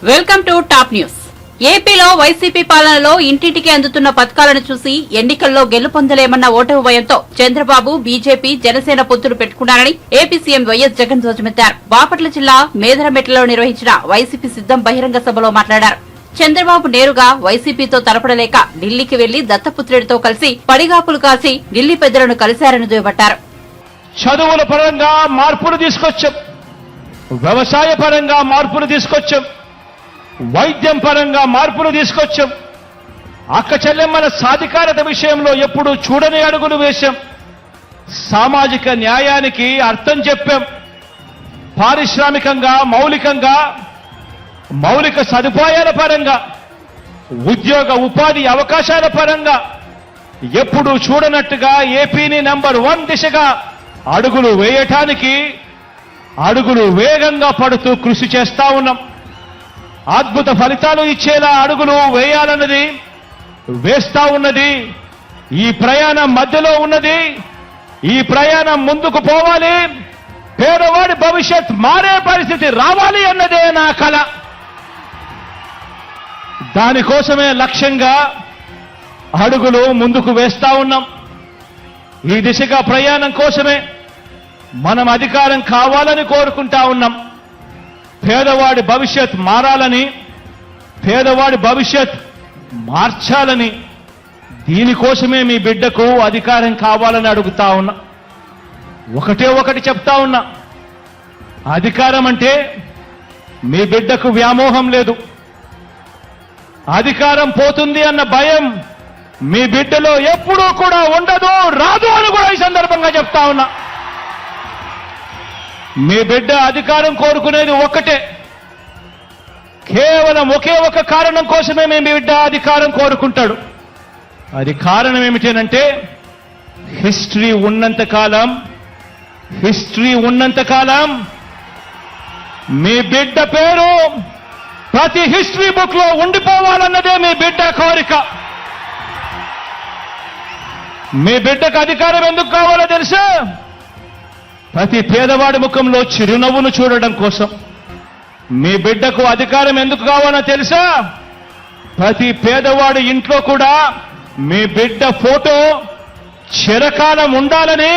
Welcome to top news. ఏపీలో YCP పాలనలో ఇంటింటికి అందుతున్న పథకాలను చూసి ఎన్నికల్లో గెలుపొందలేమన్న ఓటమి భయంతో చంద్రబాబు బీజేపీ జనసేన పొత్తులు పెట్టుకున్నారని ఏపీ సీఎం వైఎస్ జగన్ ధ్వజమెత్తారు. బాపట్ల జిల్లా మేదరమెట్లలో నిర్వహించిన వైసీపీ సిద్దం బహిరంగ సభలో మాట్లాడారు. చంద్రబాబు నేరుగా వైసీపీతో తలపడలేక ఢిల్లీకి వెళ్లి దత్తపుత్రుడితో కలిసి పడిగాపులు కాల్చి ఢిల్లీ పెద్దలను కలిశారని దుయ్యబట్టారు. చదువుల పరంగా మార్పులు తీసుకొచ్చాం, వ్యవసాయ పరంగా మార్పులు తీసుకొచ్చాం, వైద్యం పరంగా మార్పులు తీసుకొచ్చాం, అక్క చెల్లెమ్మల సాధికారత విషయంలో ఎప్పుడూ చూడని అడుగులు వేశాం, సామాజిక న్యాయానికి అర్థం చెప్పాం, పారిశ్రామికంగా మౌలిక సదుపాయాల పరంగా ఉద్యోగ ఉపాధి అవకాశాల పరంగా ఎప్పుడూ చూడనట్టుగా ఏపీని నంబర్ 1 దిశగా అడుగులు వేయటానికి అడుగులు వేగంగా పడుతూ కృషి చేస్తా ఉన్నాం. అద్భుత ఫలితాలు ఇచ్చేలా అడుగులు వేయాలన్నది వేస్తా ఉన్నది. ఈ ప్రయాణం మధ్యలో ఉన్నది. ఈ ప్రయాణం ముందుకు పోవాలి. పేదవాడి భవిష్యత్ మారే పరిస్థితి రావాలి అన్నదే నా కల. దానికోసమే లక్ష్యంగా అడుగులు ముందుకు వేస్తా ఉన్నాం. ఈ దిశగా ప్రయాణం కోసమే మనం అధికారం కావాలని కోరుకుంటా ఉన్నాం. పేదవాడి భవిష్యత్ మారాలని, పేదవాడి భవిష్యత్ మార్చాలని, దీనికోసమే మీ బిడ్డకు అధికారం కావాలని అడుగుతా ఉన్నా. ఒకటి చెప్తా ఉన్నా, అధికారం అంటే మీ బిడ్డకు వ్యామోహం లేదు. అధికారం పోతుంది అన్న భయం మీ బిడ్డలో ఎప్పుడూ కూడా ఉండదు, రాదు అని కూడా ఈ సందర్భంగా చెప్తా ఉన్నా. మీ బిడ్డ అధికారం కోరుకునేది ఒక్కటే, కేవలం ఒకే ఒక కారణం కోసమే మీ బిడ్డ అధికారం కోరుకుంటాడు. అది కారణం ఏమిటంటే హిస్టరీ ఉన్నంత కాలం మీ బిడ్డ పేరు ప్రతి హిస్టరీ బుక్ లో ఉండిపోవాలన్నదే మీ బిడ్డ కోరిక. మీ బిడ్డకు అధికారం ఎందుకు కావాలో తెలుసా? ప్రతి పేదవాడి ముఖంలో చిరునవ్వును చూడడం కోసం. మీ బిడ్డకు అధికారం ఎందుకు కావాలో తెలుసా? ప్రతి పేదవాడి ఇంట్లో కూడా మీ బిడ్డ ఫోటో చిరకాలం ఉండాలని,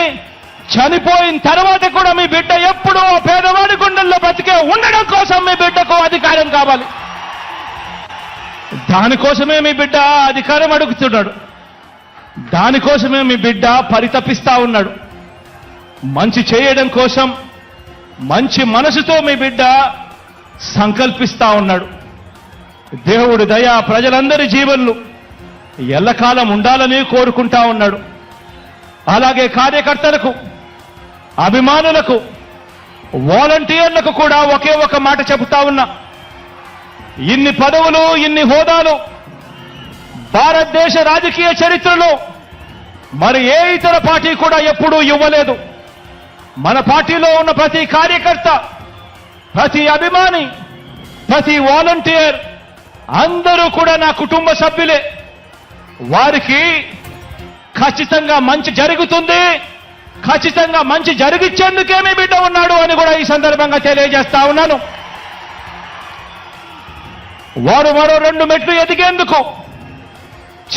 చనిపోయిన తర్వాత కూడా మీ బిడ్డ ఎప్పుడూ పేదవాడి గుండెల్లో బతికే ఉండడం కోసం మీ బిడ్డకు అధికారం కావాలి. దానికోసమే మీ బిడ్డ అధికారం అడుగుతున్నాడు. దానికోసమే మీ బిడ్డ పరితపిస్తా ఉన్నాడు. మంచి చేయడం కోసం మంచి మనసుతో మీ బిడ్డ సంకల్పిస్తా ఉన్నాడు. దేవుడి దయ ప్రజలందరి జీవన్లు ఎల్లకాలం ఉండాలని కోరుకుంటా ఉన్నాడు. అలాగే కార్యకర్తలకు, అభిమానులకు, వాలంటీర్లకు కూడా ఒకే ఒక మాట చెబుతా ఉన్నా. ఇన్ని పదవులు, ఇన్ని హోదాలు భారతదేశ రాజకీయ చరిత్రలో మరి ఏ ఇతర పార్టీ కూడా ఎప్పుడూ ఇవ్వలేదు. మన పార్టీలో ఉన్న ప్రతి కార్యకర్త, ప్రతి అభిమాని, ప్రతి వాలంటీర్ అందరూ కూడా నా కుటుంబ సభ్యులే. వారికి ఖచ్చితంగా మంచి జరుగుతుంది, ఖచ్చితంగా మంచి జరిగిచ్చేందుకే మీ బిడ్డ ఉన్నాడు అని కూడా ఈ సందర్భంగా తెలియజేస్తా ఉన్నాను. వారు మరో 2 మెట్లు ఎదిగేందుకు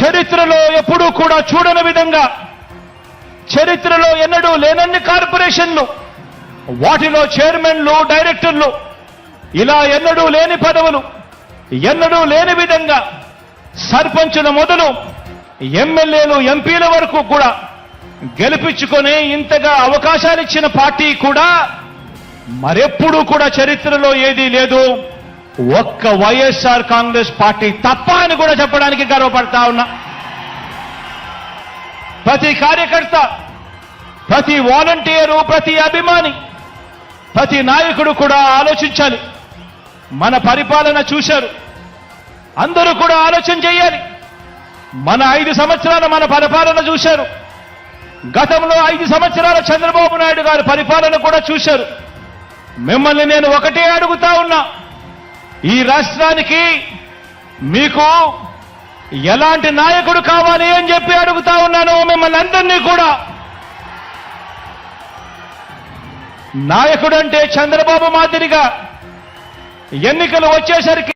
చరిత్రలో ఎప్పుడూ కూడా చూడని విధంగా, చరిత్రలో ఎన్నడూ లేనన్ని కార్పొరేషన్లు, వాటిలో చైర్మన్లు, డైరెక్టర్లు, ఇలా ఎన్నడూ లేని పదవులు, ఎన్నడూ లేని విధంగా సర్పంచుల మొదలు ఎమ్మెల్యేలు, ఎంపీల వరకు కూడా గెలిపించుకొని ఇంతగా అవకాశాలు ఇచ్చిన పార్టీ కూడా మరెప్పుడూ కూడా చరిత్రలో ఏదీ లేదు. ఒక్క వైఎస్ఆర్ కాంగ్రెస్ పార్టీ తప్ప అని కూడా చెప్పడానికి గర్వపడతా ఉన్నా. ప్రతి కార్యకర్త, ప్రతి వాలంటీరు, ప్రతి అభిమాని, ప్రతి నాయకుడు కూడా ఆలోచించాలి. మన పరిపాలన చూశారు, అందరూ కూడా ఆలోచన చేయాలి. మన 5 సంవత్సరాల మన పరిపాలన చూశారు. గతంలో 5 సంవత్సరాల చంద్రబాబు నాయుడు గారి పరిపాలన కూడా చూశారు. మిమ్మల్ని నేను ఒకటే అడుగుతా ఉన్నా, ఈ రాష్ట్రానికి మీకు ఎలాంటి నాయకుడు కావాలి అని చెప్పి అడుగుతా ఉన్నాను మిమ్మల్ని అందరినీ కూడా. నాయకుడు అంటే చంద్రబాబు మాదిరిగా ఎన్నికలు వచ్చేసరికి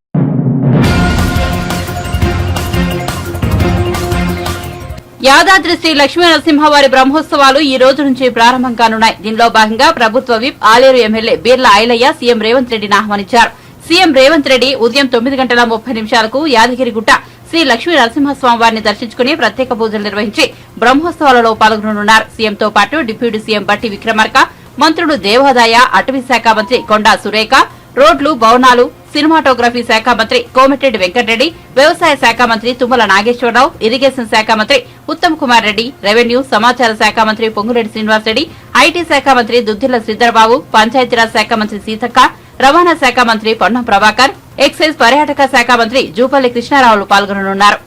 యాదాద్రి శ్రీ లక్ష్మీ నరసింహవారి బ్రహ్మోత్సవాలు ఈ రోజు నుంచి ప్రారంభం కానున్నాయి. దీనిలో భాగంగా ప్రభుత్వ whip Aleru MLA Beerla Ilaiah CM Revanth రెడ్డిని ఆహ్వానించారు. సీఎం రేవంత్ రెడ్డి ఉదయం 9:30 యాదగిరిగుట్ట శ్రీ లక్ష్మీ నరసింహస్వామి వారిని దర్శించుకుని ప్రత్యేక పూజలు నిర్వహించి బ్రహ్మోత్సవాలలో పాల్గొననున్నారు. సీఎంతో పాటు డిప్యూటీ సీఎం బట్టి విక్రమార్క, మంత్రులు దేవాదాయ, అటవీ శాఖ మంత్రి కొండా సురేఖ, రోడ్లు, భవనాలు, సినిమాటోగ్రఫీ శాఖ మంత్రి కోమటిరెడ్డి వెంకటరెడ్డి, వ్యవసాయ శాఖ మంత్రి తుమ్మల నాగేశ్వరరావు, ఇరిగేషన్ శాఖ మంత్రి ఉత్తమ్ కుమార్ రెడ్డి, రెవెన్యూ, సమాచార శాఖ మంత్రి పొంగులేటి శ్రీనివాసరెడ్డి, ఐటీ శాఖ మంత్రి దుద్దిళ్ల శ్రీధర్బాబు, పంచాయతీరాజ్ శాఖ మంత్రి సీతక్క, రవాణా శాఖ మంత్రి పొన్నం ప్రభాకర్, ఎక్సైజ్ పర్యాటక శాఖ మంత్రి జూపల్లి కృష్ణారావులు పాల్గొననున్నారు.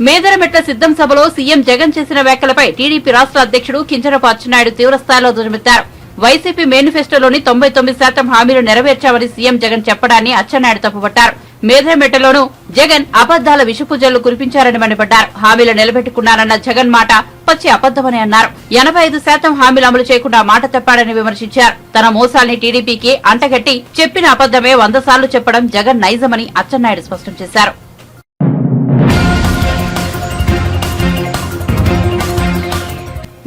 మేదరమెట్ల సిద్దం సభలో సీఎం జగన్ చేసిన వ్యాఖ్యలపై టీడీపీ రాష్ట అధ్యకుడు కింజరపు అచ్చెన్నాయుడు తీవ్రస్థాయిలో దుర్మెత్తారు. వైసీపీ మేనిఫెస్టోలోని 99% హామీలు నెరవేర్చామని సీఎం జగన్ చెప్పడాన్ని అచ్చెన్నాయుడు తప్పుపట్టారు. మేదరమెట్టలోనూ జగన్ అబద్దాల విషపూజలు కురిపించారని మండిపడ్డారు. హామీలు నిలబెట్టుకున్నారన్న జగన్ మాట పచ్చి అబద్దమని అన్నారు. 85% హామీలు అమలు చేయకుండా మాట తప్పాడని విమర్శించారు. తన మోసాల్ని టీడీపీకి అంటగట్టి చెప్పిన అబద్దమే 100 సార్లు చెప్పడం జగన్ నైజమని అచ్చెన్నాయుడు స్పష్టం చేశారు.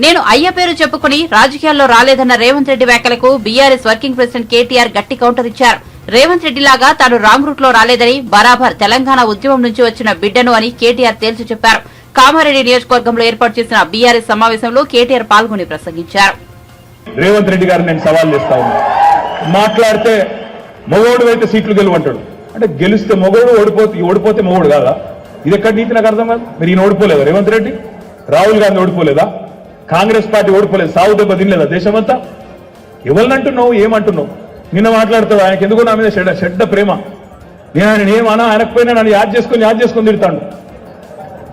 నేను అయ్య పేరు చెప్పుకుని రాజకీయాల్లో రాలేదన్న రేవంత్ రెడ్డి వ్యాఖ్యలకు బీఆర్ఎస్ వర్కింగ్ ప్రెసిడెంట్ కేటీఆర్ గట్టి కౌంటర్ ఇచ్చారు. రేవంత్ రెడ్డిలాగా తాను రాంగ్ రూట్ లో రాలేదని, బరాబర్ తెలంగాణ ఉద్యమం నుంచి వచ్చిన బిడ్డను అని కేటీఆర్ తేల్చి చెప్పారు. కామారెడ్డి నియోజకవర్గంలో ఏర్పాటు చేసిన బీఆర్ఎస్ సమావేశంలో కేటీఆర్ పాల్గొని ప్రసంగించారు. రేవంత్ రెడ్డి గారు నేను సవాల్ చేస్తా ఉన్నా, మాట్లాడితే మొగోడు అయితే సీట్లు గెలువంటాడు అంటే గెలిస్తే మొగోడు, ఓడిపోతే మొగోడు కాదా? ఇది ఎక్కడ నీతి నాకు అర్థం కాదు. మీరు ఈయన ఓడిపోలేదా? రేవంత్ రెడ్డి, రాహుల్ గాంధీ ఓడిపోలేదా? కాంగ్రెస్ పార్టీ ఓడిపోలేదు? సాగు దెబ్బ తినలేదా దేశమంతా? ఎవరినంటున్నావు, ఏమంటున్నావు? నిన్న మాట్లాడుతావు ఆయనకి ఎందుకో నా మీద చెడ్డ ప్రేమ. నేను ఆయన ఏమన్నా ఆయనకపోయినా నన్ను యాద్ చేసుకొని తిడతాడు.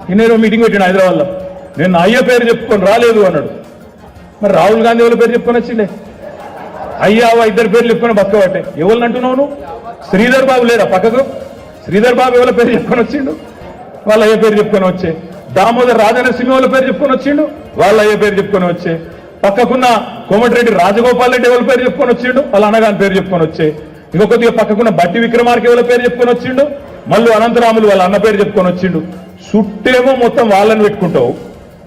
నిన్న మీటింగ్ పెట్టాను హైదరాబాద్లో, నేను నా అయ్య పేరు చెప్పుకొని రాలేదు అన్నాడు. మరి రాహుల్ గాంధీ ఎవరి పేరు చెప్పుకొని వచ్చిండే? అయ్యావా ఇద్దరు పేర్లు చెప్పుకొని బతకబట్టే. ఎవరిని అంటున్నావు నువ్వు? శ్రీధర్ బాబు లేడా పక్కకు? శ్రీధర్ బాబు ఎవరి పేరు చెప్పుకొని వచ్చిండు? వాళ్ళ అయ్య పేరు చెప్పుకొని వచ్చే. దామోదర్ రాజనరసింహ వాళ్ళ పేరు చెప్పుకొని వచ్చిండు, వాళ్ళ అయ్యే పేరు చెప్పుకొని వచ్చే. పక్కకున్న కోమటిరెడ్డి రాజగోపాల్ రెడ్డి ఎవరి పేరు చెప్పుకొని వచ్చిండు, వాళ్ళ అన్నగాని పేరు చెప్పుకొని వచ్చే. ఇంకొకటిగా పక్కకున్న బట్టి విక్రమార్క ఎవరి పేరు చెప్పుకొని వచ్చిండు, మళ్ళీ అనంతరాములు వాళ్ళ అన్న పేరు చెప్పుకొని వచ్చిండు. చుట్టేమో మొత్తం వాళ్ళని పెట్టుకుంటావు.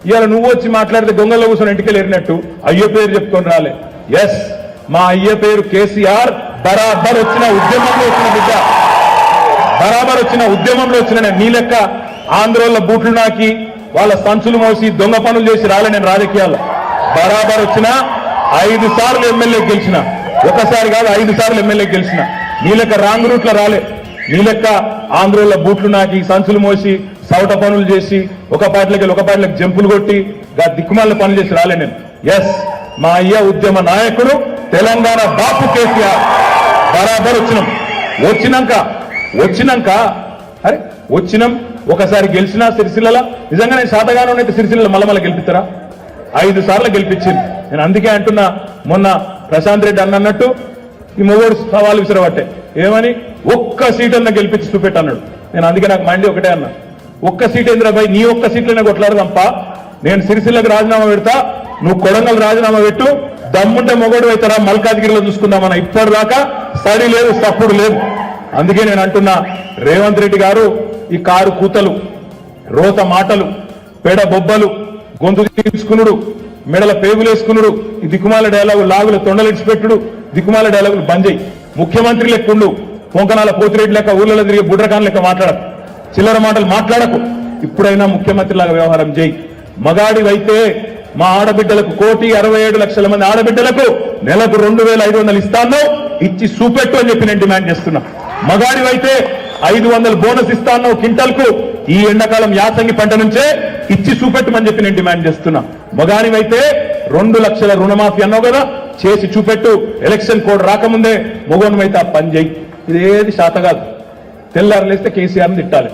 ఇవాళ నువ్వు వచ్చి మాట్లాడితే దొంగల్లో కూర్చొని ఇంటికి ఎరిగినట్టు అయ్యో పేరు చెప్పుకొని రాలే. ఎస్, మా అయ్య పేరు కేసీఆర్. బరాబర్ వచ్చిన ఉద్యమంలో వచ్చిన బిడ్డ, బరాబర్ వచ్చిన ఉద్యమంలో వచ్చిన నీ లెక్క ఆంధ్రోళ్ళ బూట్లు నాకి వాళ్ళ సంచులు మోసి దొంగ పనులు చేసి రాలే. నేను రాజకీయాల్లో బరాబర్ వచ్చిన 5 సార్లు ఎమ్మెల్యే గెలిచిన, ఒకసారి కాదు 5 సార్లు ఎమ్మెల్యే గెలిచిన. నీ లెక్క రాంగ్ రూట్ లో రాలే. నీ లెక్క ఆంధ్రోళ్ళ బూట్లు నాకి సంచులు మోసి సౌట పనులు చేసి ఒక పార్టీలకు జంపులు కొట్టి దిక్కుమాల పనులు చేసి రాలే నేను. ఎస్, మా అయ్య ఉద్యమ నాయకుడు, తెలంగాణ బాపు కేసీఆర్. బరాబర్ వచ్చినాక అరే వచ్చినాం. ఒకసారి గెలిచినా సిరిసిల్ల, నిజంగా నేను శాతగానం అయితే సిరిసిల్ల మళ్ళీ గెలిపిస్తారా? 5 సార్లు గెలిపించింది. నేను అందుకే అంటున్నా, మొన్న ప్రశాంత్ రెడ్డి అన్నట్టు ఈ మొగోడు సవాలు విసిరబట్టే ఏమని ఒక్క సీట్ అన్న గెలిపించి చూపెట్టన్నాడు. నేను అందుకే నాకు మైండ్ ఒకటే అన్నా, ఒక్క సీట్ ఏంద్రాబాయ్, నీ ఒక్క సీట్లోనే కొట్లాడదంపా. నేను సిరిసిల్లకు రాజీనామా పెడతా, నువ్వు కొడంగల్ రాజీనామా పెట్టు, దమ్ముంటే మొగోడు అవుతారా మల్కాజ్గిరిలో చూసుకుందామన్నా. ఇప్పటిదాకా స్టడీ లేదు, సప్పుడు లేదు. అందుకే నేను అంటున్నా, రేవంత్ రెడ్డి గారు ఈ కారు కూతలు, రోత మాటలు, పెడ బొబ్బలు, గొంతు తీసుకునుడు, మెడల పేగులేసుకునుడు, ఈ దిక్కుమాల డైలాగు లాగుల తొండలిడిచిపెట్టుడు, దిక్కుమాల డైలాగులు బంద్ చేయి. ముఖ్యమంత్రి లెక్కుండు, పొంకనాల పోతిరెడ్డి లెక్క ఊళ్ళలో తిరిగి బుడ్రకాన్ లెక్క మాట్లాడకు, చిల్లర మాటలు మాట్లాడకు. ఇప్పుడైనా ముఖ్యమంత్రిలాగా వ్యవహారం చేయి. మగాడివైతే మా ఆడబిడ్డలకు 1,67,00,000 మంది ఆడబిడ్డలకు నెలకు 2,500 ఇస్తాను, ఇచ్చి చూపెట్టు అని చెప్పి నేను డిమాండ్ చేస్తున్నా. మగాడివైతే 500 బోనస్ ఇస్తాను క్వింటల్కు, ఈ ఎండాకాలం యాసంగి పంట నుంచే ఇచ్చి చూపెట్టమని చెప్పి నేను డిమాండ్ చేస్తున్నా. మగాడివైతే 2 లక్షల రుణమాఫీ అన్నావు కదా, చేసి చూపెట్టు. ఎలక్షన్ కోడ్ రాకముందే మొగోనివైతే ఆ పని చేయి. ఇదేది శాత కాదు. తెల్లారులేస్తే కేసీఆర్ని తిట్టాలి.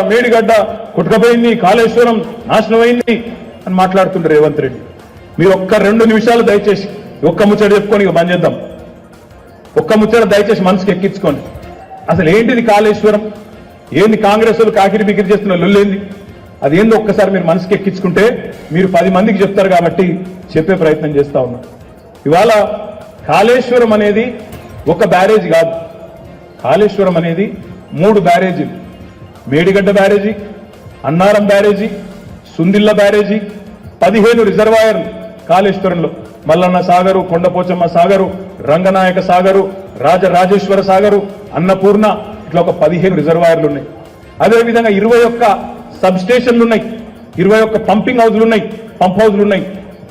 మేడిగడ్డ కొట్టుకపోయింది, కాళేశ్వరం నాశనమైంది అని మాట్లాడుతుంటారు రేవంత్ రెడ్డి. మీరు ఒక్క 2 నిమిషాలు దయచేసి ఒక్క ముచ్చట చెప్పుకొని ఇక బంద్ చేద్దాం. ఒక్క ముచ్చట దయచేసి మనసుకి ఎక్కించుకోండి. అసలు ఏంటిది కాళేశ్వరం? ఏంది కాంగ్రెస్ వాళ్ళు కాకిరి బికిరి చేస్తున్న లొల్లేంది? అదేందో ఒక్కసారి మీరు మనసుకి ఎక్కించుకుంటే మీరు 10 మందికి చెప్తారు కాబట్టి చెప్పే ప్రయత్నం చేస్తా ఉన్నా. ఇవాళ కాళేశ్వరం అనేది ఒక బ్యారేజ్ కాదు, కాళేశ్వరం అనేది 3 బ్యారేజీలు, మేడిగడ్డ బ్యారేజీ, అన్నారం బ్యారేజీ, సుందిల్ల బ్యారేజీ, 15 రిజర్వాయర్లు కాళేశ్వరంలో. మల్లన్న సాగరు, కొండపోచమ్మ సాగరు, రంగనాయక సాగరు, రాజరాజేశ్వర సాగరు, అన్నపూర్ణ, ఇట్లా ఒక 15 రిజర్వాయర్లు ఉన్నాయి. అదేవిధంగా 21 సబ్ స్టేషన్లు ఉన్నాయి, 21 పంపింగ్ హౌజ్లు ఉన్నాయి, పంప్ హౌజ్లు ఉన్నాయి,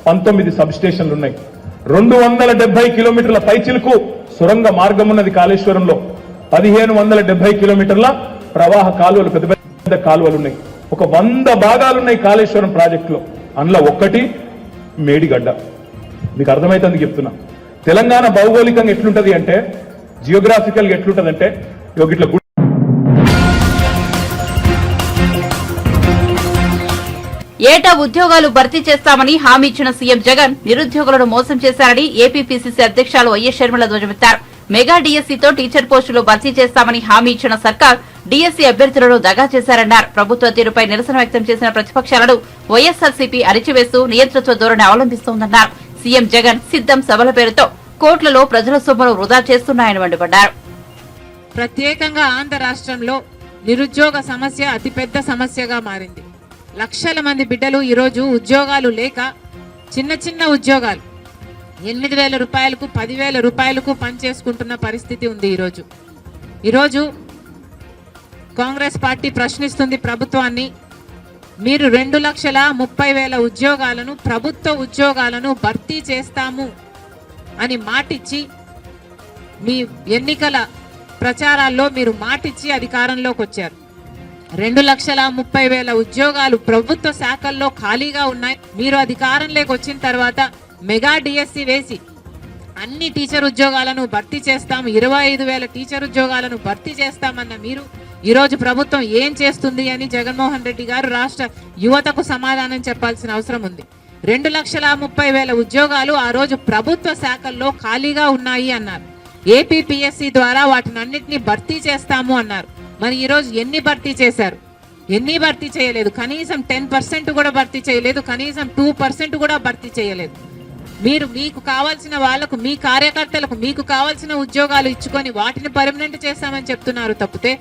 19 సబ్ స్టేషన్లు ఉన్నాయి. 270 కిలోమీటర్ల పైచిలకు సొరంగ మార్గం ఉన్నది కాళేశ్వరంలో. 1570 కిలోమీటర్ల ప్రవాహ కాలువలు, పెద్ద పెద్ద కాలువలు ఉన్నాయి. ఒక 100 భాగాలున్నాయి కాళేశ్వరం ప్రాజెక్టులో. అందులో ఒక్కటి మేడిగడ్డ. మీకు అర్థమైతుంది చెప్తున్నా. తెలంగాణ భౌగోళికంగా ఎట్లుంటది అంటే, జియోగ్రాఫికల్గా ఎట్లుంటది అంటే, ఇట్లా ఏటా ఉద్యోగాలు భర్తీ చేస్తామని హామీ ఇచ్చిన సీఎం జగన్ నిరుద్యోగులను మోసం చేశారని ఏపీపీసీసీ అధ్యక్షులు వైఎస్ షర్మిల ధ్వజమెత్తారు. మెగా డీఎస్సీతో టీచర్ పోస్టులు భర్తీ చేస్తామని హామీ ఇచ్చిన సర్కార్ డీఎస్సీ అభ్యర్థులను దగా చేశారన్నారు. ప్రభుత్వ తీరుపై నిరసన వ్యక్తం చేసిన ప్రతిపక్షాలను వైఎస్సార్సీపీ అరిచివేస్తూ నియంతృత్వ ధోరణి అవలంబిస్తోందన్నారు. సీఎం జగన్ సిద్దం సభల పేరుతో కోట్లలో ప్రజల సొమ్మును వృధా చేస్తున్నాయని మండిపడ్డారు. ప్రత్యేకంగా ఆంధ్ర రాష్ట్రంలో నిరుద్యోగ సమస్య అతిపెద్ద సమస్యగా మారింది. లక్షల మంది బిడ్డలు ఈరోజు ఉద్యోగాలు లేక చిన్న చిన్న ఉద్యోగాలు 8,000 రూపాయలకు 10,000 రూపాయలకు పనిచేసుకుంటున్న పరిస్థితి ఉంది. ఈరోజు కాంగ్రెస్ పార్టీ ప్రశ్నిస్తుంది ప్రభుత్వాన్ని, మీరు 2,30,000 ఉద్యోగాలను, ప్రభుత్వ ఉద్యోగాలను భర్తీ చేస్తాము అని మాటిచ్చి, మీ ఎన్నికల ప్రచారాల్లో మీరు మాటిచ్చి అధికారంలోకి వచ్చారు. 2,30,000 ఉద్యోగాలు ప్రభుత్వ శాఖల్లో ఖాళీగా ఉన్నాయి. మీరు అధికారంలోకి వచ్చిన తర్వాత మెగా డిఎస్సి వేసి అన్ని టీచర్ ఉద్యోగాలను భర్తీ చేస్తాం, 25,000 టీచర్ ఉద్యోగాలను భర్తీ చేస్తామన్న మీరు ఈరోజు ప్రభుత్వం ఏం చేస్తుంది అని జగన్మోహన్ రెడ్డి గారు రాష్ట్ర యువతకు సమాధానం చెప్పాల్సిన అవసరం ఉంది. 2,30,000 ఉద్యోగాలు ఆ రోజు ప్రభుత్వ శాఖల్లో ఖాళీగా ఉన్నాయి అన్నారు. ఏపీపీఎస్సీ ద్వారా వాటినన్నింటినీ భర్తీ చేస్తాము అన్నారు. మరి ఈరోజు ఎన్ని భర్తీ చేశారు? ఎన్ని భర్తీ చేయలేదు. కనీసం 10% కూడా భర్తీ చేయలేదు. కనీసం 2% కూడా భర్తీ చేయలేదు. మీరు మీకు కావాల్సిన వాళ్లకు, మీ కార్యకర్తలకు మీకు కావాల్సిన ఉద్యోగాలు ఇచ్చుకొని వాటిని పర్మనెంట్ చేస్తామని చెప్తున్నారు తప్పితే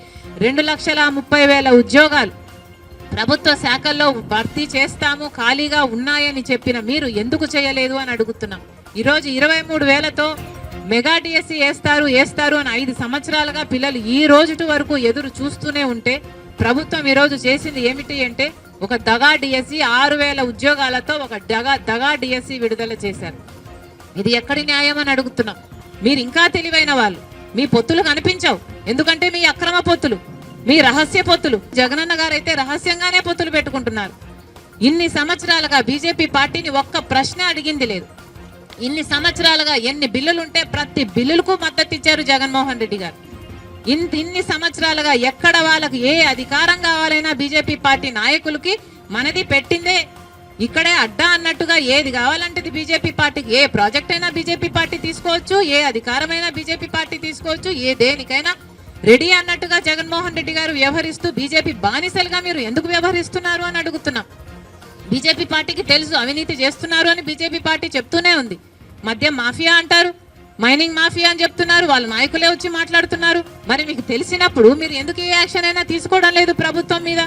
2,30,000 ఉద్యోగాలు ప్రభుత్వ శాఖల్లో భర్తీ చేస్తాము, ఖాళీగా ఉన్నాయని చెప్పిన మీరు ఎందుకు చేయలేదు అని అడుగుతున్నాం. ఈరోజు 23,000తో మెగా డిఎస్సీ వేస్తారు అని 5 సంవత్సరాలుగా పిల్లలు ఈ రోజు వరకు ఎదురు చూస్తూనే ఉంటే ప్రభుత్వం ఈరోజు చేసింది ఏమిటి అంటే, ఒక దగా డిఎస్సీ 6,000 ఉద్యోగాలతో ఒక దగా డిఎస్సీ విడుదల చేశారు. ఇది ఎక్కడి న్యాయం అని అడుగుతున్నాం. మీరు ఇంకా తెలివైన వాళ్ళు, మీ పొత్తులు కనిపించవు. ఎందుకంటే మీ అక్రమ పొత్తులు, మీ రహస్య పొత్తులు. జగనన్న గారు అయితే రహస్యంగానే పొత్తులు పెట్టుకుంటున్నారు. ఇన్ని సంవత్సరాలుగా బీజేపీ పార్టీని ఒక్క ప్రశ్న అడిగింది లేదు. ఇన్ని సంవత్సరాలుగా ఎన్ని బిల్లులుంటే ప్రతి బిల్లులకు మద్దతు ఇచ్చారు జగన్మోహన్ రెడ్డి గారు. ఇన్ని సంవత్సరాలుగా ఎక్కడ వాళ్ళకు ఏ అధికారం కావాలైనా బీజేపీ పార్టీ నాయకులకి మనది పెట్టిందే ఇక్కడే అడ్డా అన్నట్టుగా ఏది కావాలంటే బీజేపీ పార్టీకి, ఏ ప్రాజెక్ట్ అయినా బీజేపీ పార్టీ తీసుకోవచ్చు, ఏ అధికారమైనా బీజేపీ పార్టీ తీసుకోవచ్చు, ఏ దేనికైనా రెడీ అన్నట్టుగా జగన్మోహన్ రెడ్డి గారు వ్యవహరిస్తూ బీజేపీ బానిసలుగా మీరు ఎందుకు వ్యవహరిస్తున్నారు అని అడుగుతున్నాం. బీజేపీ పార్టీకి తెలుసు అవినీతి చేస్తున్నారు అని బీజేపీ పార్టీ చెప్తూనే ఉంది. మద్యం మాఫియా అంటారు, మైనింగ్ మాఫియా అని చెప్తున్నారు, వాళ్ళ నాయకులే వచ్చి మాట్లాడుతున్నారు. మరి మీకు తెలిసినప్పుడు మీరు ఎందుకు ఏ యాక్షన్ అయినా తీసుకోవడం లేదు ప్రభుత్వం మీద?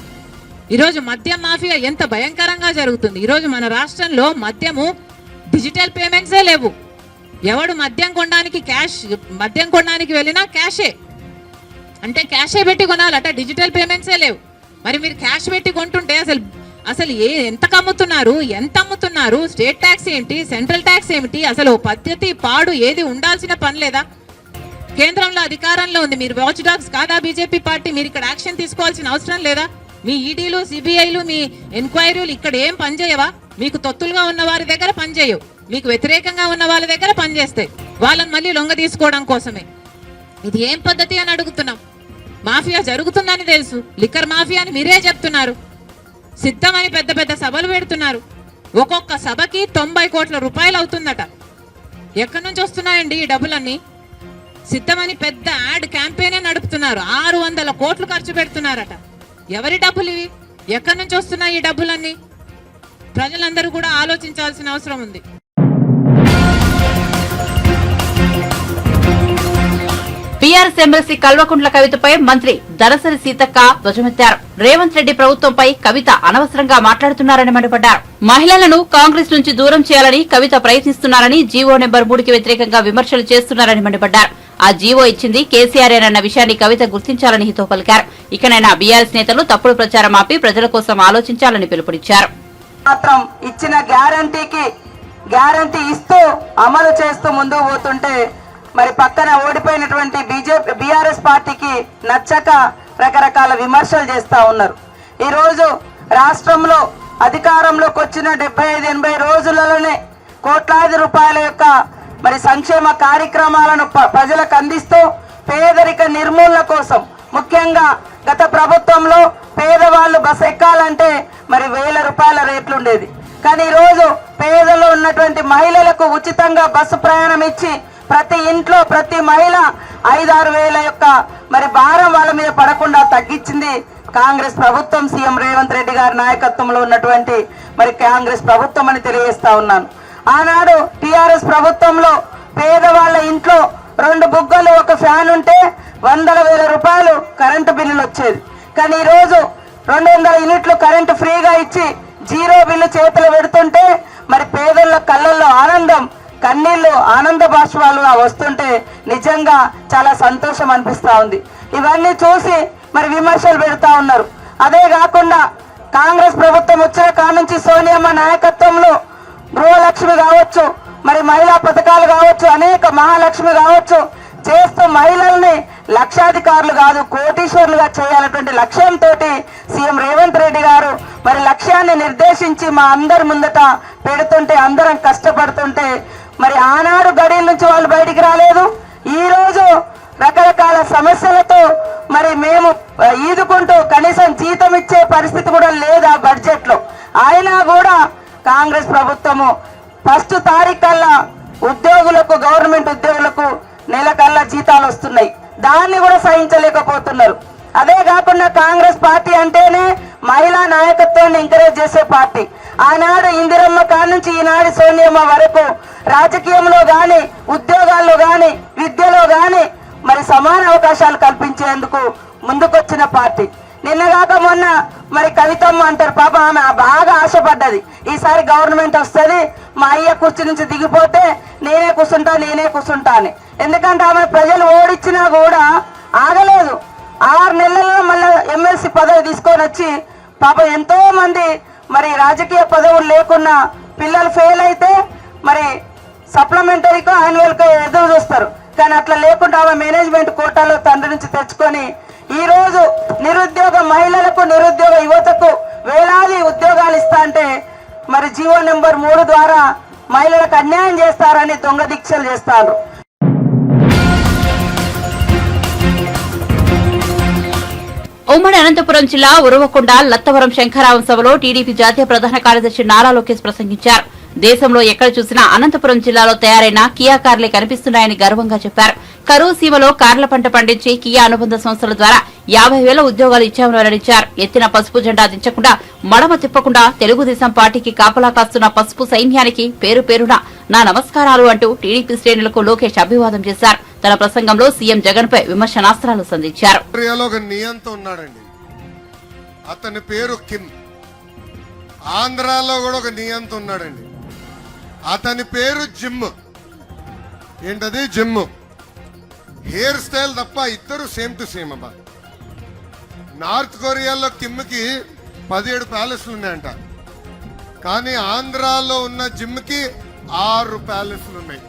ఈరోజు మద్యం మాఫియా ఎంత భయంకరంగా జరుగుతుంది. ఈరోజు మన రాష్ట్రంలో మద్యము డిజిటల్ పేమెంట్సే లేవు. ఎవడు మద్యం కొనడానికి వెళ్ళినా క్యాషే, అంటే క్యాషే పెట్టి కొనాలట, డిజిటల్ పేమెంట్సే లేవు. మరి మీరు క్యాష్ పెట్టి కొంటుంటే అసలు ఎంత అమ్ముతున్నారు? స్టేట్ ట్యాక్స్ ఏంటి, సెంట్రల్ ట్యాక్స్ ఏమిటి? అసలు పద్ధతి పాడు ఏది ఉండాల్సిన పని లేదా? కేంద్రంలో అధికారంలో ఉంది, మీరు వాచ్ డాగ్స్ కాదా బీజేపీ పార్టీ? మీరు ఇక్కడ యాక్షన్ తీసుకోవాల్సిన అవసరం లేదా? మీ ఈడీలు, సిబిఐలు, మీ ఎంక్వైరీలు ఇక్కడ ఏం పనిచేయవా? మీకు తొత్తులుగా ఉన్న వారి దగ్గర పనిచేయవు, మీకు వ్యతిరేకంగా ఉన్న వాళ్ళ దగ్గర పనిచేస్తాయి, వాళ్ళని మళ్ళీ లొంగ తీసుకోవడం కోసమే. ఇది ఏం పద్ధతి అని అడుగుతున్నాం. మాఫియా జరుగుతుందని తెలుసు, లిక్కర్ మాఫియా అని మీరే చెప్తున్నారు. సిద్ధమని పెద్ద పెద్ద సభలు పెడుతున్నారు. ఒక్కొక్క సభకి 90 కోట్ల రూపాయలు అవుతుందట. ఎక్కడి నుంచి వస్తున్నాయండి ఈ డబ్బులన్నీ? సిద్ధమని పెద్ద యాడ్ క్యాంపెయినే నడుపుతున్నారు. 600 కోట్లు ఖర్చు పెడుతున్నారట. ఎవరి డబ్బులు ఇవి? ఎక్కడి నుంచి వస్తున్నాయి ఈ డబ్బులన్నీ? ప్రజలందరూ కూడా ఆలోచించాల్సిన అవసరం ఉంది. బీఆర్ఎస్ ఎమ్మెల్సీ కల్వకుంట్ల కవితపై మంత్రి దనసరి సీతక్క ధ్వజమెత్తారు. రేవంత్ రెడ్డి ప్రభుత్వంపై కవిత అనవసరంగా మాట్లాడుతున్నారని మండిపడ్డారు. మహిళలను కాంగ్రెస్ నుంచి దూరం చేయాలని కవిత ప్రయత్నిస్తున్నారని జీవో నెంబర్ 3కి వ్యతిరేకంగా విమర్శలు చేస్తున్నారని మండిపడ్డారు. ఆ జీవో ఇచ్చింది కేసీఆర్ఏనన్న విషయాన్ని కవిత గుర్తించాలని హితో పలికారు. ఇకనైనా బీఆర్ఎస్ నేతలు తప్పుడు ప్రచారం ఆపి ప్రజల కోసం ఆలోచించాలని పిలుపునిచ్చారు. మాత్రం ఇచ్చిన గ్యారంటీ ఇస్తూ అమలు చేస్తూ ముందుకు పోతుంటే మరి పక్కన ఓడిపోయినటువంటి బీఆర్ఎస్ పార్టీకి నచ్చక రకరకాల విమర్శలు చేస్తా ఉన్నారు. ఈ రోజు రాష్ట్రంలో అధికారంలోకి వచ్చిన 75-80 రోజులలోనే కోట్లాది రూపాయల యొక్క మరి సంక్షేమ కార్యక్రమాలను ప్రజలకు అందిస్తూ పేదరిక నిర్మూలన కోసం ముఖ్యంగా గత ప్రభుత్వంలో పేదవాళ్ళు బస్ ఎక్కాలంటే మరి 1000 రూపాయల రేట్లు ఉండేది. కానీ ఈరోజు పేదలో ఉన్నటువంటి మహిళలకు ఉచితంగా బస్సు ప్రయాణం ఇచ్చి ప్రతి ఇంట్లో ప్రతి మహిళ 5-6 వేల యొక్క మరి భారం వాళ్ళ మీద పడకుండా తగ్గించింది కాంగ్రెస్ ప్రభుత్వం, సీఎం రేవంత్ రెడ్డి గారి నాయకత్వంలో ఉన్నటువంటి మరి కాంగ్రెస్ ప్రభుత్వం అని తెలియజేస్తా ఉన్నాను. ఆనాడు టిఆర్ఎస్ ప్రభుత్వంలో పేదవాళ్ళ ఇంట్లో 2 బుగ్గలు ఒక ఫ్యాన్ ఉంటే 100,000 రూపాయలు కరెంటు బిల్లులు వచ్చేది. కానీ ఈరోజు 200 యూనిట్లు కరెంటు ఫ్రీగా ఇచ్చి 0 బిల్లు చేతులు పెడుతుంటే మరి పేదల కళ్ళల్లో ఆనందం, కన్నీళ్లు, ఆనంద బాష్పాలుగా వస్తుంటే నిజంగా చాలా సంతోషం అనిపిస్తా ఉంది. ఇవన్నీ చూసి మరి విమర్శలు పెడతా ఉన్నారు. అదే కాకుండా కాంగ్రెస్ ప్రభుత్వం వచ్చిన కాడ నుంచి సోనియమ్మ నాయకత్వంలో గృహలక్ష్మి కావచ్చు, మరి మహిళా పథకాలు కావచ్చు, అనేక మహాలక్ష్మి కావచ్చు చేస్తూ మహిళల్ని లక్షాధికారులు కాదు కోటీశ్వరులుగా చేయాలన్నటువంటి లక్ష్యంతో సీఎం రేవంత్ రెడ్డి గారు మరి లక్ష్యాన్ని నిర్దేశించి మా అందరి ముందట పెడుతుంటే అందరం కష్టపడుతుంటే మరి ఆనాడు గడిల నుంచి వాళ్ళు బయటికి రాలేదు. ఈ రోజు రకరకాల సమస్యలతో మరి మేము ఈదుకుంటూ కనీసం జీతం ఇచ్చే పరిస్థితి కూడా లేదు ఆ బడ్జెట్ లో. అయినా కూడా కాంగ్రెస్ ప్రభుత్వము 1 తారీఖు కల్లా ఉద్యోగులకు, గవర్నమెంట్ ఉద్యోగులకు నెలకల్లా జీతాలు వస్తున్నాయి. దాన్ని కూడా సహించలేకపోతున్నారు. అదే కాకుండా కాంగ్రెస్ పార్టీ అంటేనే మహిళా నాయకత్వాన్ని ఎంకరేజ్ చేసే పార్టీ. ఆనాడు ఇందిరమ్మ కాడ నుంచి ఈనాడు సోనియమ్మ వరకు రాజకీయంలో గాని, ఉద్యోగాల్లో గాని, విద్యలో గాని మరి సమాన అవకాశాలు కల్పించేందుకు ముందుకొచ్చిన పార్టీ. నిన్నగాక మొన్న మరి కవితమ్మ అంటారు, పాప ఆమె బాగా ఆశపడ్డది ఈసారి గవర్నమెంట్ వస్తుంది, మా అయ్య కుర్చీ నుంచి దిగిపోతే నేనే కూర్చుంటా అని. ఎందుకంటే ఆమె ప్రజలు ఓడిచ్చినా కూడా ఆగలేదు. 6 నెలల్లో మళ్ళీ ఎమ్మెల్సీ పదవి తీసుకొని వచ్చి పాప ఎంతో మంది మరి రాజకీయ పదవులు లేకున్నా పిల్లలు ఫెయిల్ అయితే మరి సప్లిమెంటరీకో యాన్యువల్కో ఎదురు చూస్తారు. కానీ అట్లా లేకుండా ఆమె మేనేజ్మెంట్ కోటాలో తండ్రి నుంచి తెచ్చుకొని ఈ రోజు నిరుద్యోగ మహిళలకు, నిరుద్యోగ యువతకు వేలాది ఉద్యోగాలు ఇస్తా అంటే మరి జీవో నెంబర్ 3 ద్వారా మహిళలకు అన్యాయం చేస్తారని దొంగ దీక్షలు చేస్తారు. ఉమ్మడి అనంతపురం జిల్లా ఉరవకొండ లత్తవరం శంఖరావం సభలో టీడీపీ జాతీయ ప్రధాన కార్యదర్శి నారా లోకేష్ ప్రసంగించారు. దేశంలో ఎక్కడ చూసినా అనంతపురం జిల్లాలో తయారైన కియా కార్లే కనిపిస్తున్నాయని గర్వంగా చెప్పారు. కరువు సీమలో కార్ల పంట పండించి కియా అనుబంధ సంస్థల ద్వారా 50,000 ఉద్యోగాలు ఇచ్చామని వెల్లడించారు. ఎత్తిన పసుపు జెండా దించకుండా, మడమ తిప్పకుండా తెలుగుదేశం పార్టీకి కాపలా కాస్తున్న పసుపు సైన్యానికి పేరు పేరున నా నమస్కారాలు అంటూ టీడీపీ శ్రేణులకు లోకేష్ అభివాదం చేశారు. తన ప్రసంగంలో సీఎం జగన్ పై విమర్శనాస్త్రాలు సంధించారు. అతని పేరు కిమ్. ఆంధ్రాలో కూడా ఒక నియంత ఉన్నాడండి, అతని పేరు జిమ్. ఏంటది? జిమ్. హెయిర్ స్టైల్ తప్ప ఇద్దరు సేమ్ టు సేమ్ అబ్బా. నార్త్ కొరియాలో కిమ్కి 17 ప్యాలెస్లు ఉన్నాయంట, కానీ ఆంధ్రాలో ఉన్న జిమ్కి 6 ప్యాలెస్లు ఉన్నాయి.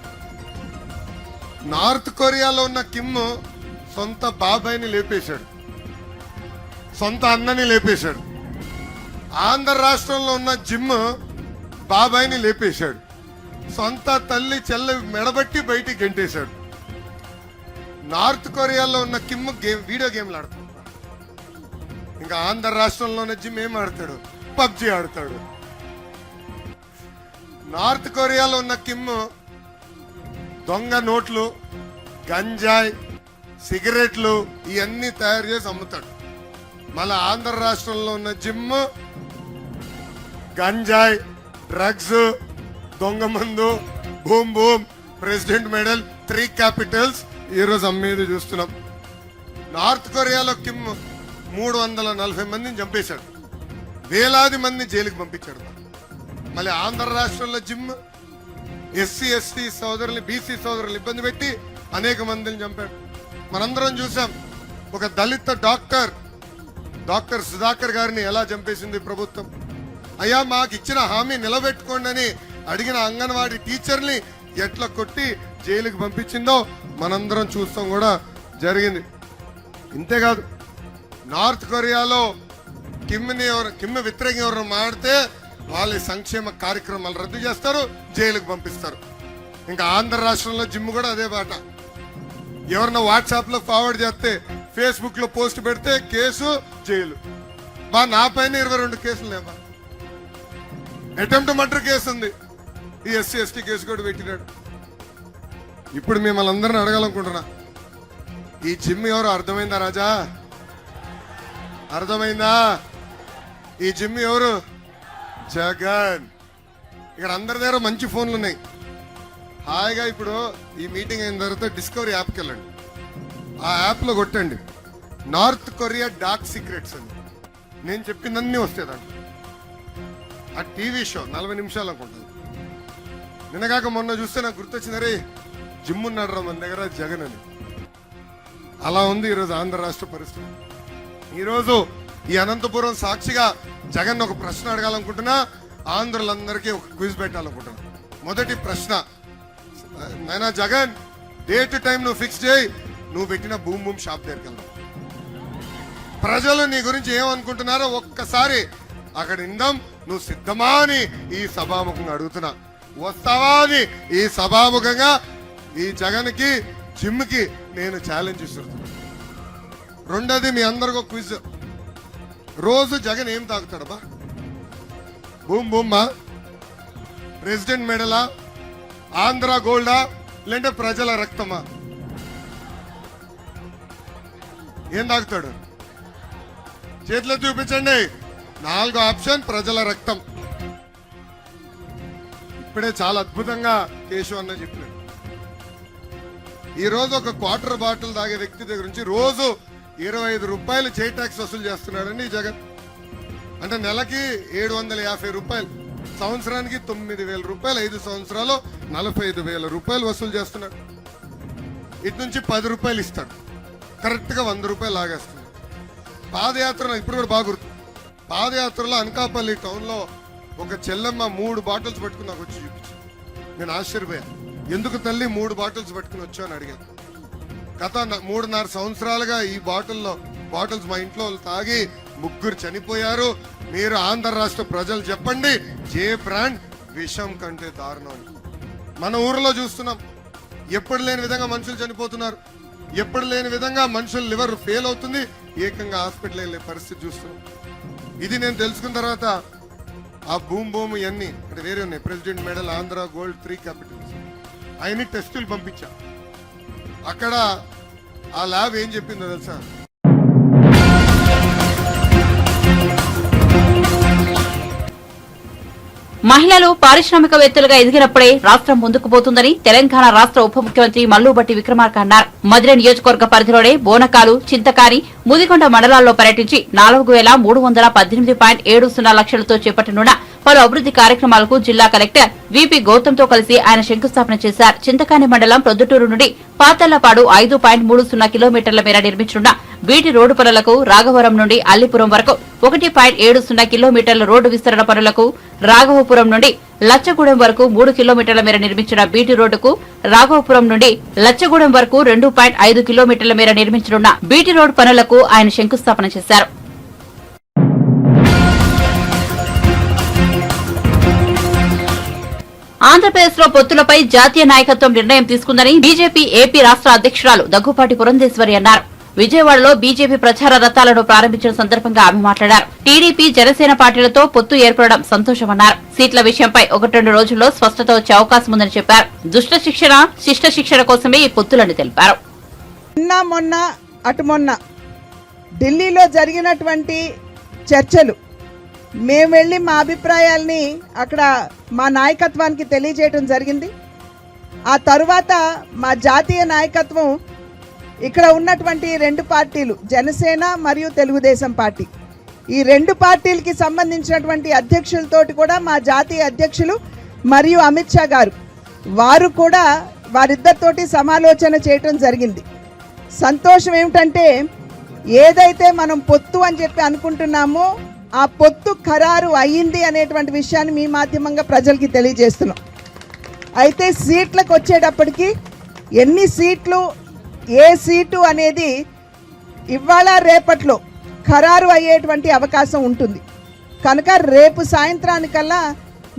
నార్త్ కొరియాలో ఉన్న కిమ్ సొంత బాబాయిని లేపేశాడు, సొంత అన్నని లేపేశాడు. ఆంధ్ర రాష్ట్రంలో ఉన్న జిమ్ బాబాయిని లేపేశాడు, సొంత తల్లి చెల్లి మెడబట్టి బయటికి గెంటేశాడు. నార్త్ కొరియాలో ఉన్న కిమ్ వీడియో గేమ్లు ఆడతాడు. ఇంకా ఆంధ్ర రాష్ట్రంలో ఉన్న జిమ్ ఏం ఆడతాడు? పబ్జి ఆడతాడు. నార్త్ కొరియాలో ఉన్న కిమ్ దొంగ నోట్లు, గంజాయి, సిగరెట్లు ఇవన్నీ తయారు చేసి అమ్ముతాడు. మళ్ళా ఆంధ్ర రాష్ట్రంలో ఉన్న జిమ్ గంజాయి, డ్రగ్స్, దొంగ మందు, boom boom, president medal, 3 Capitals ఈరోజు అమ్మేది చూస్తున్నాం. నార్త్ కొరియాలో కిమ్ 340 మందిని చంపేశాడు, వేలాది మందిని జైలుకి పంపించాడు. మళ్ళీ ఆంధ్ర రాష్ట్రంలో జిమ్ ఎస్సీ ఎస్టీ సోదరుల్ని బీసీ సోదరులు ఇబ్బంది పెట్టి అనేక మందిని చంపాడు. మనందరం చూసాం ఒక దళిత డాక్టర్ సుధాకర్ గారిని ఎలా చంపేసింది ప్రభుత్వం. అయ్యా మాకు ఇచ్చిన హామీ నిలబెట్టుకోండి అని అడిగిన అంగన్వాడీ టీచర్ని ఎట్లా కొట్టి జైలుకి పంపించిందో మనందరం చూస్తాం కూడా జరిగింది. ఇంతేకాదు నార్త్ కొరియాలో కిమ్ వ్యతిరేకంగా ఎవరు మాడితే వాళ్ళ సంక్షేమ కార్యక్రమాలు రద్దు చేస్తారు, జైలుకు పంపిస్తారు. ఇంకా ఆంధ్ర రాష్ట్రంలో జిమ్ కూడా అదే బాట. ఎవరన్నా వాట్సాప్ లో ఫార్వర్డ్ చేస్తే, ఫేస్బుక్ లో పోస్ట్ పెడితే కేసు, జైలు. నా పైన 22 కేసులు లేవా, అటెంప్ట్ మర్డర్ కేసు ఉంది, ఈ ఎస్సీ ఎస్టీ కేసు కూడా పెట్టినాడు. ఇప్పుడు మిమ్మల్ని అందరిని అడగాలనుకుంటున్నా, ఈ జిమ్ ఎవరు అర్థమైందా రాజా? అర్థమైందా? ఈ జిమ్ ఎవరు? జగన్. ఇక్కడ అందరి దగ్గర మంచి ఫోన్లు ఉన్నాయి. హాయిగా ఇప్పుడు ఈ మీటింగ్ అయిన తర్వాత డిస్కవరీ యాప్కి వెళ్ళండి, ఆ యాప్లో కొట్టండి నార్త్ కొరియా డార్క్ సీక్రెట్స్ అని. నేను చెప్పిందన్నీ వస్తాయి దాంట్లో. ఆ టీవీ షో 40 నిమిషాలు అనుకుంటుంది. నిన్నగాక మొన్న చూస్తే నాకు గుర్తొచ్చింది, అరే జిమ్ ఉన్నాడు రా మన దగ్గర జగన్ అని. అలా ఉంది ఈరోజు ఆంధ్ర రాష్ట్ర పరిస్థితి. ఈరోజు ఈ అనంతపురం సాక్షిగా జగన్ ఒక ప్రశ్న అడగాలనుకుంటున్నా, ఆంధ్రులందరికీ ఒక క్విజ్ పెట్టాలనుకుంటున్నా. మొదటి ప్రశ్న, నాయనా జగన్, డేట్ టైం నువ్వు ఫిక్స్ చేయి, నువ్వు పెట్టిన బూమ్ బూమ్ షాప్ దగ్గరికి వెళ్దాం. ప్రజలు నీ గురించి ఏమనుకుంటున్నారో ఒక్కసారి అక్కడ ఇందాం. నువ్వు సిద్ధమా అని ఈ సభాముఖంగా అడుగుతున్నా. వస్తావా అని ఈ సభాముఖంగా ఈ జగన్కి జిమ్కి నేను ఛాలెంజ్ ఇస్తున్నాను. రెండోది మీ అందరికి ఒక క్విజ్. రోజు జగన్ ఏం తాగుతాడబ్బా? బూమ్ బూమ్మా, ప్రెసిడెంట్ మెడలా, ఆంధ్ర గోల్డా, లేదంటే ప్రజల రక్తమా? ఏం తాగుతాడు? చేతిలో చూపించండి. 4వ ఆప్షన్ ప్రజల రక్తం. ఇప్పుడే చాలా అద్భుతంగా కేశవ్ అన్న చెప్పాడు. ఈ రోజు ఒక క్వార్టర్ బాటిల్ తాగే వ్యక్తి దగ్గర నుంచి రోజు 25 రూపాయలు చేయి ట్యాక్స్ వసూలు చేస్తున్నాడండి జగన్. అంటే నెలకి 750 రూపాయలు, సంవత్సరానికి 9,000 రూపాయలు, 5 సంవత్సరాలు 45,000 రూపాయలు వసూలు చేస్తున్నాడు. ఇటు నుంచి 10 రూపాయలు ఇస్తాడు, కరెక్ట్ గా 100 రూపాయలు లాగేస్తున్నాడు. పాదయాత్రలో ఇప్పుడు కూడా బాగా గుర్తు, పాదయాత్రలో అనకాపల్లి టౌన్ లో ఒక చెల్లెమ్మ 3 బాటిల్స్ పట్టుకుని నాకు వచ్చి చూపించి, నేను ఆశ్చర్యపోయాను. ఎందుకు తల్లి 3 బాటిల్స్ పట్టుకుని వచ్చావు అని అడిగాను. గత 3.5 సంవత్సరాలుగా ఈ బాటిల్స్ మా ఇంట్లో తాగి 3 చనిపోయారు. మీరు ఆంధ్ర రాష్ట్ర ప్రజలు చెప్పండి, జే బ్రాండ్ విషం కంటే దారుణం. మన ఊరిలో చూస్తున్నాం, ఎప్పుడు లేని విధంగా మనుషులు చనిపోతున్నారు, ఎప్పుడు లేని విధంగా మనుషులు లివర్ ఫెయిల్ అవుతుంది, ఏకంగా హాస్పిటల్ వెళ్ళే పరిస్థితి చూస్తున్నాం. ఇది నేను తెలుసుకున్న తర్వాత ఆ బూమ్ బూమ్ ఇవన్నీ అంటే వేరే ఉన్నాయి, president medal, Andhra gold, 3 Capitals, అవన్నీ టెస్టులు పంపించా. అక్కడ ఆ ల్యాబ్ ఏం చెప్పిందో తెలుసా? మహిళలు పారిశ్రామికవేత్తలుగా ఎదిగినప్పుడే రాష్ట్రం ముందుకు పోతుందని తెలంగాణ రాష్ట్ర ఉప ముఖ్యమంత్రి మల్లుబట్టి విక్రమార్క అన్నారు. మధుర నియోజకవర్గ పరిధిలోనే బోనకాలు, చింతకాని, ముదిగొండ మండలాల్లో పర్యటించి 4,318.70 లక్షలతో చేపట్టనున్న పలు అభివృద్ది కార్యక్రమాలకు జిల్లా కలెక్టర్ విపి గౌతమ్తో కలిసి ఆయన శంకుస్థాపన చేశారు. చింతకాని మండలం ప్రొద్దుటూరు నుండి పాతళ్లపాడు 5.30 కిలోమీటర్ల మేర నిర్మించనున్న బీటి రోడ్డు పనులకు, రాఘవరం నుండి అల్లిపురం వరకు 1.70 కిలోమీటర్ల రోడ్డు విస్తరణ పనులకు, రాఘవపురం నుండి లచ్చగూడెం వరకు 3 కిలోమీటర్ల మేర నిర్మించిన బీటీ రోడ్డుకు, రాఘవపురం నుండి లచ్చగూడెం వరకు 2.5 కిలోమీటర్ల మేర నిర్మించనున్న బీటీ రోడ్డు పనులకు ఆయన శంకుస్థాపన చేశారు. ఆంధ్రప్రదేశ్ లో పొత్తులపై జాతీయ నాయకత్వం నిర్ణయం తీసుకుందని బీజేపీ ఏపీ రాష్ట్ర అధ్యక్షురాలు దగ్గుపాటి పురంధేశ్వరి అన్నారు. విజయవాడలో బీజేపీ ప్రచార రథాలను ప్రారంభించిన సందర్భంగా ఆమె మాట్లాడారు. టీడీపీ, జనసేన పార్టీలతో పొత్తు ఏర్పడడం సంతోషమన్నారు. సీట్ల విషయంపై 1-2 రోజుల్లో స్పష్టత వచ్చే అవకాశం ఉందని చెప్పారు. దుష్ట శిక్షణ, శిష్ట శిక్షణ కోసమే ఈ పొత్తులని తెలిపారు. మొన్న ఢిల్లీలో జరిగినటువంటి చర్చలు మేము వెళ్ళి మా అభిప్రాయాల్ని అక్కడ మా నాయకత్వానికి తెలియజేయడం జరిగింది. ఆ తరువాత మా జాతీయ నాయకత్వం ఇక్కడ ఉన్నటువంటి రెండు పార్టీలు జనసేన మరియు తెలుగుదేశం పార్టీ, ఈ రెండు పార్టీలకి సంబంధించినటువంటి అధ్యక్షులతోటి కూడా మా జాతీయ అధ్యక్షులు మరియు అమిత్ షా గారు వారు కూడా వారిద్దరితోటి సమాలోచన చేయటం జరిగింది. సంతోషం ఏమిటంటే ఏదైతే మనం పొత్తు అని చెప్పి అనుకుంటున్నామో ఆ పొత్తు ఖరారు అయ్యింది అనేటువంటి విషయాన్ని మీ మాధ్యమంగా ప్రజలకి తెలియజేస్తున్నాం. అయితే సీట్లకు వచ్చేటప్పటికి ఎన్ని సీట్లు, ఏ సీటు అనేది ఇవాళ రేపట్లో ఖరారు అయ్యేటువంటి అవకాశం ఉంటుంది. కనుక రేపు సాయంత్రానికల్లా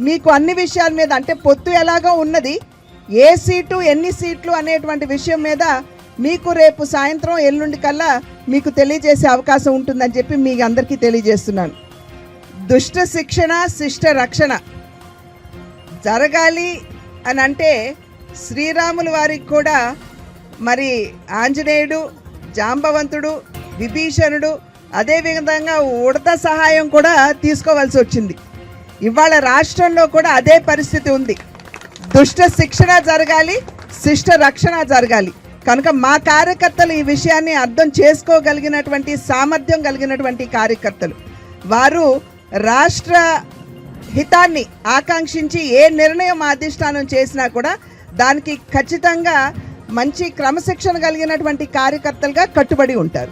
మీకు అన్ని విషయాల మీద, అంటే పొత్తు ఎలాగో ఉన్నది, ఏ సీటు ఎన్ని సీట్లు అనేటువంటి విషయం మీద మీకు రేపు సాయంత్రం ఎల్లుండి కల్లా మీకు తెలియజేసే అవకాశం ఉంటుందని చెప్పి మీ అందరికీ తెలియజేస్తున్నాను. దుష్ట శిక్షణ శిష్ట రక్షణ జరగాలి అని అంటే శ్రీరాముల వారికి కూడా మరి ఆంజనేయుడు, జాంబవంతుడు, విభీషణుడు, అదేవిధంగా ఉడత సహాయం కూడా తీసుకోవాల్సి వచ్చింది. ఇవాళ రాష్ట్రంలో కూడా అదే పరిస్థితి ఉంది. దుష్ట శిక్షణ జరగాలి, శిష్ట రక్షణ జరగాలి. కనుక మా కార్యకర్తలు ఈ విషయాన్ని అర్థం చేసుకోగలిగినటువంటి సామర్థ్యం కలిగినటువంటి కార్యకర్తలు. వారు రాష్ట్ర హితాన్ని ఆకాంక్షించి ఏ నిర్ణయం అధిష్టానం చేసినా కూడా దానికి ఖచ్చితంగా మంచి క్రమశిక్షణ కలిగినటువంటి కార్యకర్తలుగా కట్టుబడి ఉంటారు.